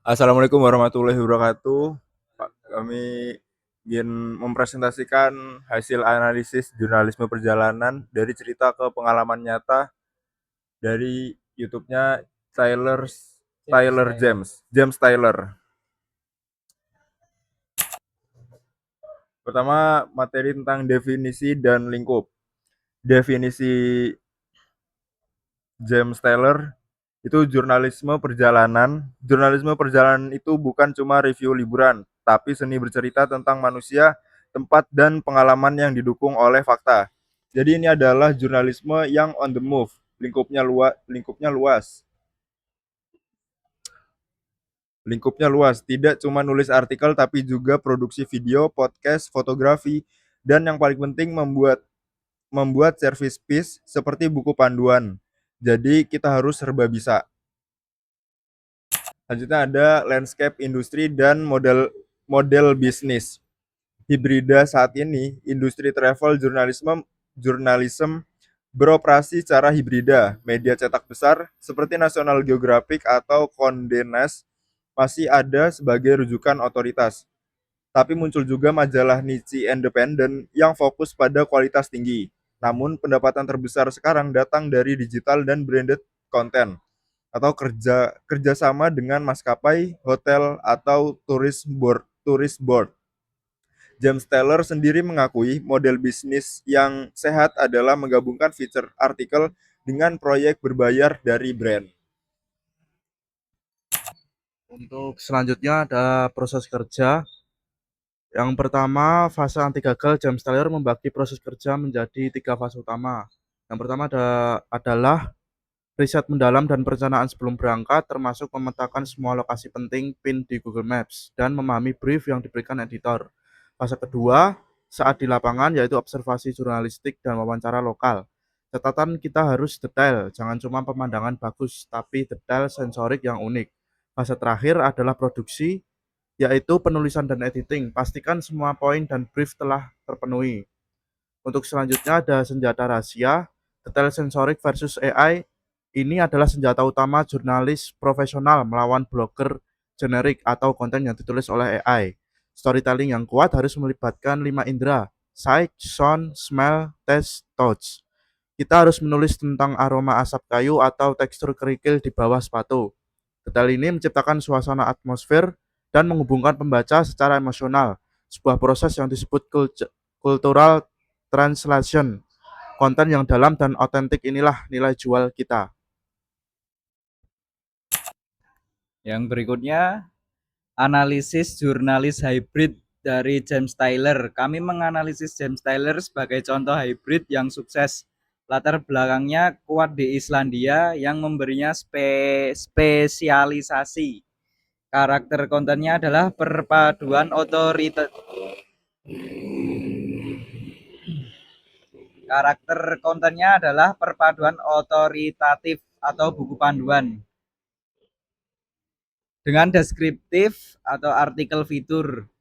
Assalamualaikum warahmatullahi wabarakatuh. Pak, kami ingin mempresentasikan hasil analisis jurnalisme perjalanan dari cerita ke pengalaman nyata dari YouTube-nya Tyler Tyler James Tyler. Pertama, materi tentang definisi dan lingkup. Definisi James Tyler itu jurnalisme perjalanan. Jurnalisme perjalanan itu bukan cuma review liburan, tapi seni bercerita tentang manusia, tempat, dan pengalaman yang didukung oleh fakta. Jadi ini adalah jurnalisme yang on the move, lingkupnya luas. Lingkupnya luas, tidak cuma nulis artikel tapi juga produksi video, podcast, fotografi, dan yang paling penting membuat service piece seperti buku panduan. Jadi kita harus serba bisa. Selanjutnya ada landscape industri dan model model bisnis. Hibrida saat ini, industri travel jurnalisme beroperasi secara hibrida. Media cetak besar seperti National Geographic atau Condé Nast masih ada sebagai rujukan otoritas. Tapi muncul juga majalah niche independen yang fokus pada kualitas tinggi. Namun pendapatan terbesar sekarang datang dari digital dan branded content atau kerjasama dengan maskapai, hotel, atau tourist board. James Taylor sendiri mengakui model bisnis yang sehat adalah menggabungkan feature artikel dengan proyek berbayar dari brand. Untuk selanjutnya ada proses kerja. Yang pertama, fase anti gagal. James Taylor membagi proses kerja menjadi 3 fase utama. Yang pertama adalah riset mendalam dan perencanaan sebelum berangkat, termasuk memetakan semua lokasi penting pin di Google Maps dan memahami brief yang diberikan editor. Fase kedua, saat di lapangan, yaitu observasi jurnalistik dan wawancara lokal. Catatan kita harus detail, jangan cuma pemandangan bagus, tapi detail sensorik yang unik. Fase terakhir adalah produksi, yaitu penulisan dan editing. Pastikan semua poin dan brief telah terpenuhi. Untuk selanjutnya ada senjata rahasia, detail sensorik versus AI. Ini adalah senjata utama jurnalis profesional melawan blogger generik atau konten yang ditulis oleh AI. Storytelling yang kuat harus melibatkan 5 indera: sight, sound, smell, taste, touch. Kita harus menulis tentang aroma asap kayu atau tekstur kerikil di bawah sepatu. Detail ini menciptakan suasana atmosfer dan menghubungkan pembaca secara emosional. Sebuah proses yang disebut cultural translation. Konten yang dalam dan otentik inilah nilai jual kita. Yang berikutnya, analisis jurnalis hybrid dari James Tyler. Kami menganalisis James Tyler sebagai contoh hybrid yang sukses. Latar belakangnya kuat di Islandia yang memberinya spesialisasi. Karakter kontennya adalah perpaduan otoritas. Karakter kontennya adalah perpaduan otoritatif atau buku panduan dengan deskriptif atau artikel fitur.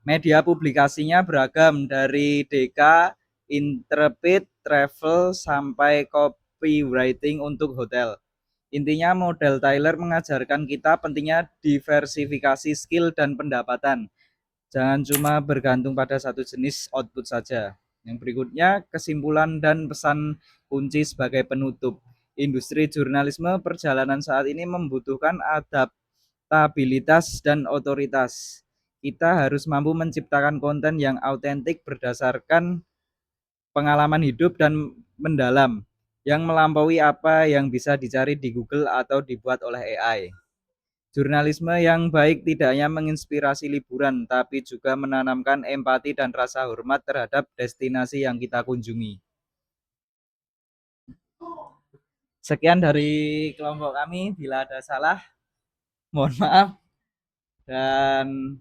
Media publikasinya beragam dari DK, Intrepid, Travel, sampai copywriting untuk hotel. Intinya model Tyler mengajarkan kita pentingnya diversifikasi skill dan pendapatan. Jangan cuma bergantung pada satu jenis output saja. Yang berikutnya, kesimpulan dan pesan kunci sebagai penutup. Industri jurnalisme perjalanan saat ini membutuhkan adaptabilitas dan otoritas. Kita harus mampu menciptakan konten yang autentik berdasarkan pengalaman hidup dan mendalam, yang melampaui apa yang bisa dicari di Google atau dibuat oleh AI. Jurnalisme yang baik tidak hanya menginspirasi liburan, tapi juga menanamkan empati dan rasa hormat terhadap destinasi yang kita kunjungi. Sekian dari kelompok kami. Bila ada salah, mohon maaf dan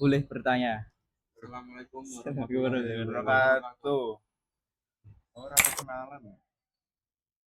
boleh bertanya. Assalamualaikum warahmatullahi wabarakatuh. Orang kenalan.